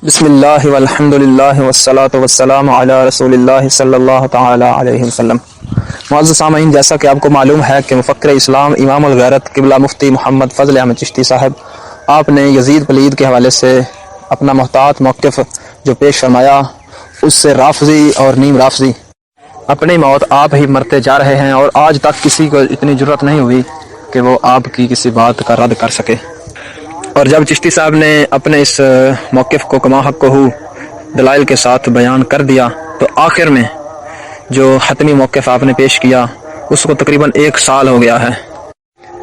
بسم اللہ والحمد للہ والصلاۃ والسلام علی رسول اللہ صلی اللہ تعالی علیہ وسلم۔ معزز سامعین، جیسا کہ آپ کو معلوم ہے کہ مفکر اسلام امام الغیرت قبلہ مفتی محمد فضل احمد چشتی صاحب آپ نے یزید پلید کے حوالے سے اپنا محتاط موقف جو پیش فرمایا، اس سے رافضی اور نیم رافضی اپنی موت آپ ہی مرتے جا رہے ہیں، اور آج تک کسی کو اتنی جرت نہیں ہوئی کہ وہ آپ کی کسی بات کا رد کر سکے۔ اور جب چشتی صاحب نے اپنے اس موقف کو کما حق کو دلائل کے ساتھ بیان کر دیا، تو آخر میں جو حتمی موقف آپ نے پیش کیا اس کو تقریباً 1 سال ہو گیا ہے۔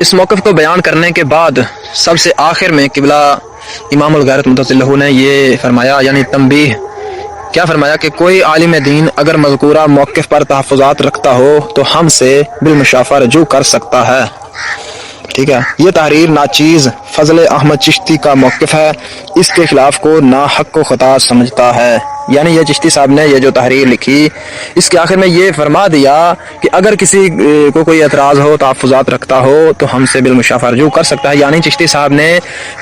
اس موقف کو بیان کرنے کے بعد سب سے آخر میں قبلہ امام الغیرت متضلہ نے یہ فرمایا، یعنی تنبیہ کیا فرمایا کہ کوئی عالم دین اگر مذکورہ موقف پر تحفظات رکھتا ہو تو ہم سے بالمشافہ رجوع کر سکتا ہے۔ ٹھیک ہے، یہ تحریر ناچیز فضل احمد چشتی کا موقف ہے، اس کے خلاف کو ناحق و خطا سمجھتا ہے۔ یعنی یہ چشتی صاحب نے یہ جو تحریر لکھی، اس کے آخر میں یہ فرما دیا کہ اگر کسی کو کوئی اعتراض ہو، تحفظات رکھتا ہو تو ہم سے بالمشافہ رجوع کر سکتا ہے۔ یعنی چشتی صاحب نے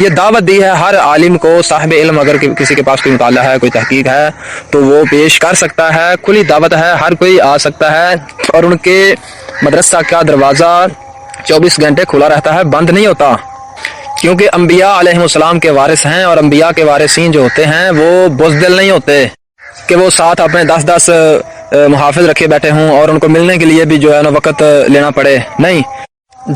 یہ دعوت دی ہے ہر عالم کو، صاحب علم اگر کسی کے پاس کوئی مطالعہ ہے، کوئی تحقیق ہے تو وہ پیش کر سکتا ہے، کھلی دعوت ہے، ہر کوئی آ سکتا ہے، اور ان کے مدرسہ کا دروازہ 24 گھنٹے کھلا رہتا ہے، بند نہیں ہوتا، کیونکہ انبیاء علیہ السلام کے وارث ہیں، اور انبیاء کے وارثین جو ہوتے ہیں وہ بزدل نہیں ہوتے کہ وہ ساتھ اپنے 10 محافظ رکھے بیٹھے ہوں اور ان کو ملنے کے لیے بھی جو ہے نا وقت لینا پڑے۔ نہیں،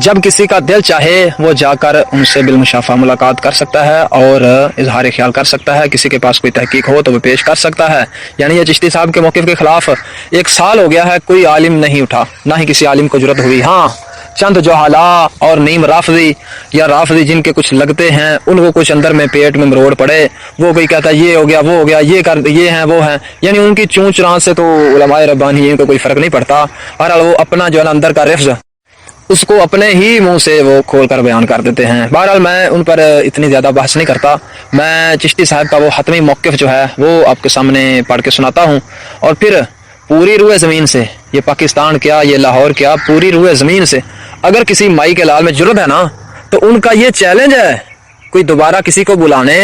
جب کسی کا دل چاہے وہ جا کر ان سے بالمشافہ ملاقات کر سکتا ہے اور اظہار خیال کر سکتا ہے، کسی کے پاس کوئی تحقیق ہو تو وہ پیش کر سکتا ہے۔ یعنی یہ چشتی صاحب کے موقف کے خلاف 1 سال ہو گیا ہے، کوئی عالم نہیں اٹھا، نہ ہی کسی عالم کو جرت ہوئی۔ ہاں، چند جہالا اور نیم رافضی یا رافضی جن کے کچھ لگتے ہیں، ان کو کچھ اندر میں پیٹ میں مروڑ پڑے، وہ کوئی کہتا ہے یہ ہو گیا، وہ ہو گیا، یہ ہیں وہ ہیں، یعنی ان کی چونچ ران سے تو علماء ربانی ان کو کوئی فرق نہیں پڑتا۔ بہرحال وہ اپنا جو ہے نا اندر کا رفظ اس کو اپنے ہی منہ سے وہ کھول کر بیان کر دیتے ہیں۔ بہرحال میں ان پر اتنی زیادہ بحث نہیں کرتا، میں چشتی صاحب کا وہ حتمی موقف جو ہے وہ آپ کے سامنے پڑھ کے سناتا ہوں، اور پھر پوری روئے زمین سے، یہ پاکستان کیا، یہ لاہور کیا، پوری روئے زمین سے اگر کسی مائی کے لال میں جرت ہے نا، تو ان کا یہ چیلنج ہے، کوئی دوبارہ کسی کو بلانے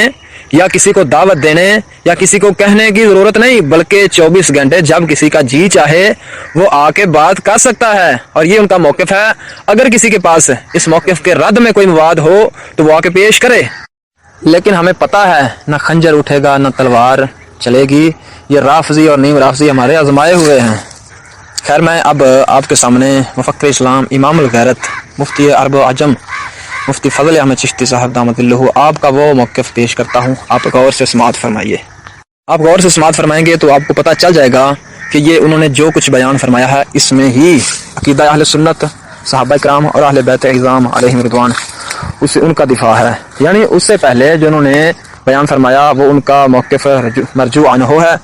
یا کسی کو دعوت دینے یا کسی کو کہنے کی ضرورت نہیں، بلکہ 24 گھنٹے جب کسی کا جی چاہے وہ آ کے بات کر سکتا ہے، اور یہ ان کا موقف ہے۔ اگر کسی کے پاس اس موقف کے رد میں کوئی مواد ہو تو وہ آ کے پیش کرے، لیکن ہمیں پتہ ہے نہ خنجر اٹھے گا نہ تلوار چلے گی، یہ رافضی اور نیم رافضی ہمارے آزمائے ہوئے ہیں۔ خیر، میں اب آپ کے سامنے مفکر اسلام امام الغیرت مفتی عرب و عجم مفتی فضل احمد چشتی صاحب دامت اللہ آپ کا وہ موقف پیش کرتا ہوں، آپ غور سے سماعت فرمائیے۔ آپ غور سے سماعت فرمائیں گے تو آپ کو پتہ چل جائے گا کہ یہ انہوں نے جو کچھ بیان فرمایا ہے اس میں ہی عقیدہ اہل سنت، صحابہ کرام اور اہل بیت اعظام علیہم رضوان اسے ان کا دفاع ہے۔ یعنی اس سے پہلے جو انہوں نے بیان فرمایا وہ ان کا موقف مرجوع عنہ ہے،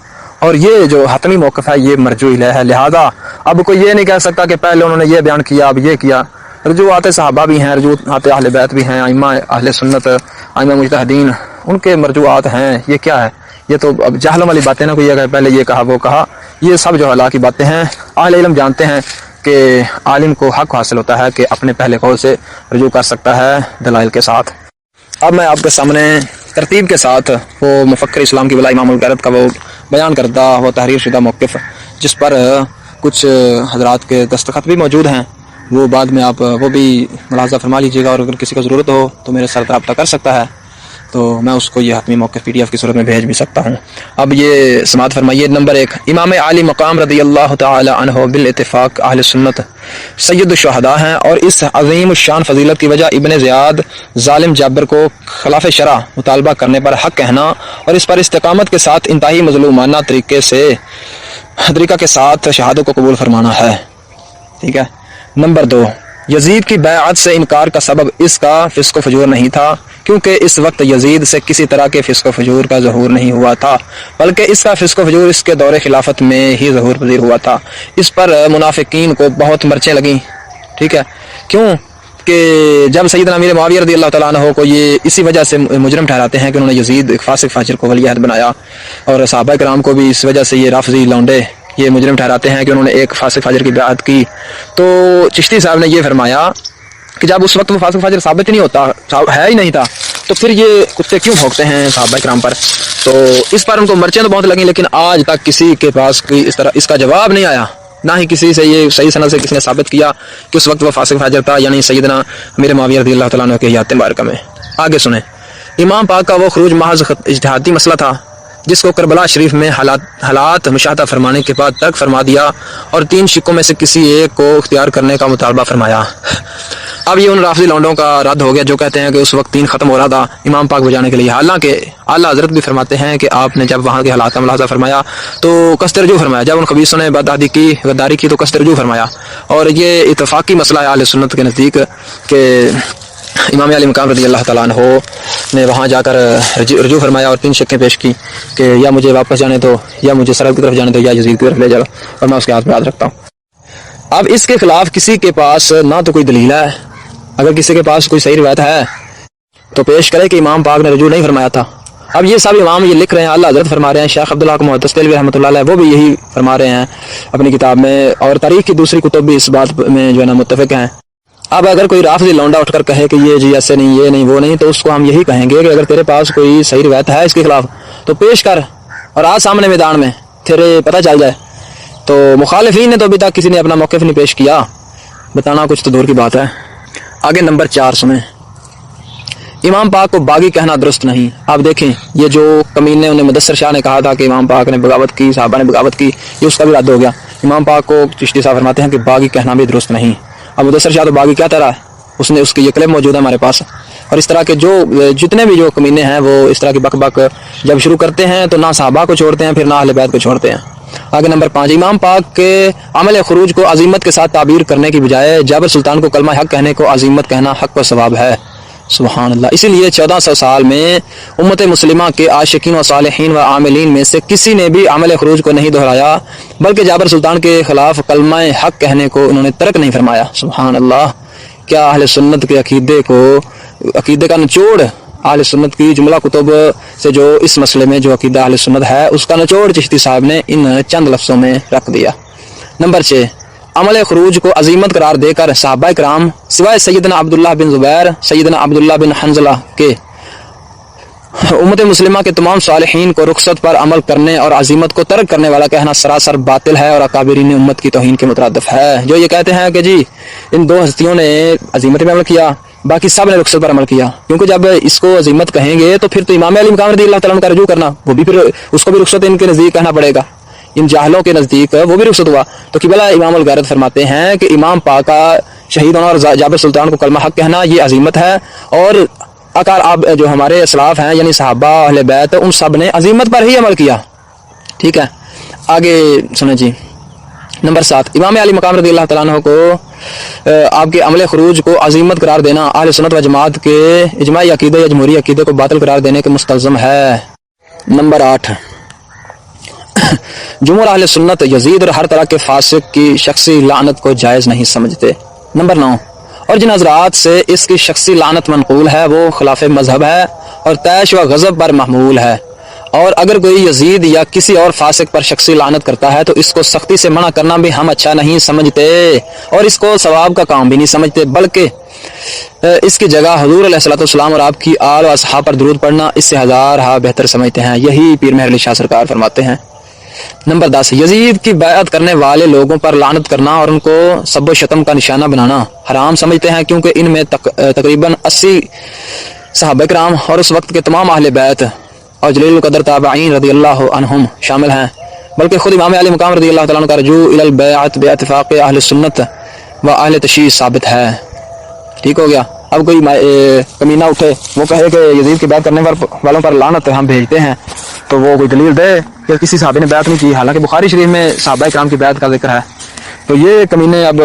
اور یہ جو حتمی موقف ہے یہ مرجوع الیہ ہے۔ لہذا اب کوئی یہ نہیں کہہ سکتا کہ پہلے انہوں نے یہ بیان کیا اب یہ کیا۔ رجوعات صحابہ بھی ہیں، رجوعات اہل بیت بھی ہیں، ائمہ اہل سنت، ائمہ مجتہدین، ان کے مرجوعات ہیں۔ یہ کیا ہے؟ یہ تو اب جہلوں والی باتیں نہ، کوئی اگر پہلے یہ کہا وہ کہا، یہ سب جو اللہ کی باتیں ہیں۔ اہل علم جانتے ہیں کہ عالم کو حق حاصل ہوتا ہے کہ اپنے پہلے قول سے رجوع کر سکتا ہے دلائل کے ساتھ۔ اب میں آپ کے سامنے ترتیب کے ساتھ وہ مفکر اسلام کی بلا امام الغیرت کا وہ بیان کردہ وہ تحریر شدہ موقف، جس پر کچھ حضرات کے دستخط بھی موجود ہیں، وہ بعد میں آپ وہ بھی ملاحظہ فرما لیجیے گا، اور اگر کسی کو ضرورت ہو تو میرے ساتھ رابطہ کر سکتا ہے، تو میں اس کو یہ حتمی موقف PDF کی صورت میں بھیج بھی سکتا ہوں۔ اب یہ سماعت فرمائیے۔ نمبر 1، امام عالی مقام رضی اللہ تعالی عنہ بالاتفاق اہل سنت سید الشہداء ہیں، اور اس عظیم الشان فضیلت کی وجہ ابن زیاد ظالم جابر کو خلاف شرع مطالبہ کرنے پر حق کہنا اور اس پر استقامت کے ساتھ انتہائی مظلومانہ طریقہ کے ساتھ شہادت کو قبول فرمانا ہے۔ ٹھیک ہے۔ نمبر 2، یزید کی بیعت سے انکار کا سبب اس کا فسق و فجور نہیں تھا، کیونکہ اس وقت یزید سے کسی طرح کے فسق و فجور کا ظہور نہیں ہوا تھا، بلکہ اس کا فسق و فجور اس کے دور خلافت میں ہی ظہور پذیر ہوا تھا۔ اس پر منافقین کو بہت مرچیں لگیں۔ ٹھیک ہے، کیوں کہ جب سیدنا امیر معاویہ رضی اللہ تعالیٰ عنہ کو یہ اسی وجہ سے مجرم ٹھہراتے ہیں کہ انہوں نے یزید ایک فاسق فاجر کو ولی عہد بنایا، اور صحابہ کرام کو بھی اس وجہ سے یہ رافضی لونڈے یہ مجرم ٹھہراتے ہیں کہ انہوں نے ایک فاسق فاجر کی بیعت کی، تو چشتی صاحب نے یہ فرمایا کہ جب اس وقت وہ فاسق فاجر ثابت ہی نہیں ہوتا، ہے ہی نہیں تھا، تو پھر یہ کتے کیوں بھونکتے ہیں صحابہ کرام پر؟ تو اس پر ان کو مرچیں تو بہت لگیں، لیکن آج تک کسی کے پاس کوئی اس کا جواب نہیں آیا، نہ ہی کسی سے یہ صحیح سند سے کسی نے ثابت کیا کہ اس وقت وہ فاسق فاجر تھا، یعنی سیدنا امیر معاویہ رضی اللہ تعالیٰ عنہ کے حیات مبارکہ میں۔ آگے سنیں، امام پاک کا وہ خروج محض اجتہادی مسئلہ تھا جس کو کربلا شریف میں حالات مشاہدہ فرمانے کے بعد ترک فرما دیا اور 3 شکوں میں سے کسی ایک کو اختیار کرنے کا مطالبہ فرمایا۔ اب یہ ان رافضی لونڈوں کا رد ہو گیا جو کہتے ہیں کہ اس وقت 3 ختم ہو رہا تھا امام پاک بجانے کے لیے، حالانکہ اعلیٰ حضرت بھی فرماتے ہیں کہ آپ نے جب وہاں کے حالات کا ملاحظہ فرمایا تو قصد رجوع فرمایا، جب ان خبیثوں نے بدعہدی کی، غداری کی، تو قصد رجوع فرمایا۔ اور یہ اتفاقی مسئلہ ہے اہل سنت کے نزدیک کہ امام علی مقام رضی اللہ تعالیٰ عنہ نے وہاں جا کر رجوع فرمایا اور 3 شکیں پیش کی کہ یا مجھے واپس جانے دو، یا مجھے سرحد کی طرف جانے دو، یا یزید کی طرف لے جاؤ، اور میں اس کے ہاتھ پہ ہاتھ رکھتا ہوں۔ اب اس کے خلاف کسی کے پاس نہ تو کوئی دلیل ہے، اگر کسی کے پاس کوئی صحیح روایت ہے تو پیش کرے کہ امام پاک نے رجوع نہیں فرمایا تھا۔ اب یہ سب امام یہ لکھ رہے ہیں، اللہ حضرت فرما رہے ہیں، شیخ عبدالحق محدث دہلوی رحمۃ اللہ علیہ وہ بھی یہی فرما رہے ہیں اپنی کتاب میں، اور تاریخ کی دوسری کتب بھی اس بات میں جو ہے نا متفق ہیں۔ اب اگر کوئی رافضی لونڈا اٹھ کر کہے کہ یہ جی ایسے نہیں، یہ نہیں، وہ نہیں، تو اس کو ہم یہی کہیں گے کہ اگر تیرے پاس کوئی صحیح روایت ہے اس کے خلاف تو پیش کر، اور آج سامنے میدان میں تیرے پتہ چل جائے۔ تو مخالفین نے تو ابھی تک کسی نے اپنا موقف نہیں پیش کیا، بتانا کچھ تو دور کی بات ہے۔ آگے نمبر 4 سنیں، امام پاک کو باغی کہنا درست نہیں۔ آپ دیکھیں یہ جو کمینے انہیں مدثر شاہ نے کہا تھا کہ امام پاک نے بغاوت کی، صحابہ نے بغاوت کی، یہ اس کا بھی رد ہو گیا۔ امام پاک کو چشتی صاحب فرماتے ہیں کہ باغی کہنا بھی درست نہیں۔ اب مدثر شاہ تو باغی کہتا رہا ہے، اس کی یہ کلپ موجود ہے ہمارے پاس، اور اس طرح کے جتنے بھی جو کمینے ہیں وہ اس طرح کی بک بک جب شروع کرتے ہیں تو نہ صحابہ کو چھوڑتے ہیں پھر نہ اہل بیت کو چھوڑتے ہیں۔ آگے نمبر 5، امام پاک کے عمل خروج کو عظیمت کے ساتھ تعبیر کرنے کی بجائے جابر سلطان کو کلمہ حق کہنے کو عظیمت کہنا حق و ثواب ہے۔ سبحان اللہ۔ اسی لیے 1400 سال میں امت مسلمہ کے عاشقین و صالحین و عاملین میں سے کسی نے بھی عمل خروج کو نہیں دہرایا، بلکہ جابر سلطان کے خلاف کلمہ حق کہنے کو انہوں نے ترک نہیں فرمایا۔ سبحان اللہ۔ کیا اہل سنت کے عقیدے کا نچوڑ، اہل سنت کی جملہ کتب سے جو اس مسئلے میں جو عقیدہ اہل سنت ہے اس کا نچوڑ چشتی صاحب نے ان چند لفظوں میں رکھ دیا۔ نمبر 6، عمل خروج کو عظیمت قرار دے کر صحابہ کرام سوائے سیدنا عبداللہ بن زبیر، سیدنا عبداللہ بن حنظلہ کے امت مسلمہ کے تمام صالحین کو رخصت پر عمل کرنے اور عظیمت کو ترک کرنے والا کہنا سراسر باطل ہے اور اکابرین امت کی توہین کے مترادف ہے، جو یہ کہتے ہیں کہ جی ان 2 ہستیوں نے عظیمت میں عمل کیا، باقی سب نے رخصت پر عمل کیا، کیونکہ جب اس کو عظیمت کہیں گے تو پھر تو امام علی مقام رضی اللہ تعالیٰ عنہ کا رجوع کرنا، وہ بھی پھر اس کو بھی رخصت ان کے نزدیک کہنا پڑے گا، ان جاہلوں کے نزدیک وہ بھی رخصت ہوا۔ تو قبلہ امام الغیرت فرماتے ہیں کہ امام پاک کا شہید ہونا اور جابر سلطان کو کلمہ حق کہنا یہ عظیمت ہے، اور آپ جو ہمارے اسلاف ہیں یعنی صحابہ اہل بیت ان سب نے عظیمت پر ہی عمل کیا۔ ٹھیک ہے، آگے سنیں جی۔ نمبر 7، امام علی مقام رضی اللہ تعالیٰ عنہ کو آپ کے عمل خروج کو عظیمت قرار دینا اہل سنت و جماعت کے اجماعی عقیدے یا جمہوری عقیدے کو باطل قرار دینے کے مستلزم ہے۔ نمبر 8، جمہور اہل سنت یزید اور ہر طرح کے فاسق کی شخصی لعنت کو جائز نہیں سمجھتے۔ نمبر 9، اور جن حضرات سے اس کی شخصی لعنت منقول ہے وہ خلاف مذہب ہے اور طیش و غضب پر محمول ہے، اور اگر کوئی یزید یا کسی اور فاسق پر شخصی لعنت کرتا ہے تو اس کو سختی سے منع کرنا بھی ہم اچھا نہیں سمجھتے اور اس کو ثواب کا کام بھی نہیں سمجھتے، بلکہ اس کی جگہ حضور علیہ الصلوۃ والسلام اور آپ کی آل و اصحاب پر درود پڑھنا اس سے ہزارہ بہتر سمجھتے ہیں۔ یہی پیر مہر علی شاہ سرکار فرماتے ہیں۔ نمبر 10، یزید کی بیعت کرنے والے لوگوں پر لعنت کرنا اور ان کو سب و شتم کا نشانہ بنانا حرام سمجھتے ہیں، کیونکہ ان میں تقریباً 80 صحابہ کرام اور اس وقت کے تمام اہل بیت اور جلیل القدر تابعین رضی اللہ عنہم شامل ہیں، بلکہ خود امام علی مقام رضی اللہ تعالیٰ عنہ کا رجوع الی البیعت باتفاق اہل سنت و اہل تشیع ثابت ہے۔ ٹھیک ہو گیا۔ اب کوئی کمینہ اٹھے وہ کہے کہ یزید کی بیعت کرنے والوں پر لعنت ہم بھیجتے ہیں، تو وہ کوئی دلیل دے کہ کسی صحابی نے بیعت نہیں کی، حالانکہ بخاری شریف میں صحابہ کرام کی بیعت کا ذکر ہے۔ تو یہ کمینے اب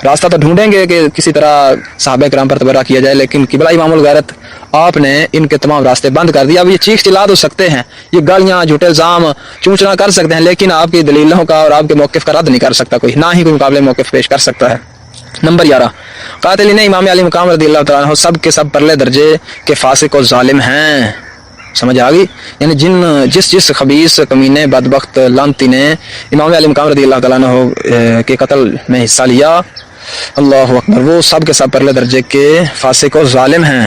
راستہ تو ڈھونڈیں گے کہ کسی طرح صحابہ کرام پر تبرہ کیا جائے، لیکن قبلہ امام الغیرت آپ نے ان کے تمام راستے بند کر دیا۔ اب یہ چیخ چلا تو سکتے ہیں، یہ گالیاں جھوٹے الزام چونچنا کر سکتے ہیں، لیکن آپ کی دلیلوں کا اور آپ کے موقف کا رد نہیں کر سکتا کوئی، نہ ہی کوئی مقابلے موقف پیش کر سکتا ہے۔ نمبر 11، قاتلین امام علی مقام رضی اللہ تعالیٰ عنہ سب کے سب پرلے درجے کے فاسق و ظالم ہیں۔ سمجھ آ گئی؟ یعنی جس خبیث کمینے بدبخت لعنتی نے امام علی مقام رضی اللہ تعالیٰ عنہ کے قتل میں حصہ لیا، اللہ اکبر، وہ سب کے سب پرلے درجے کے فاسق و ظالم ہیں،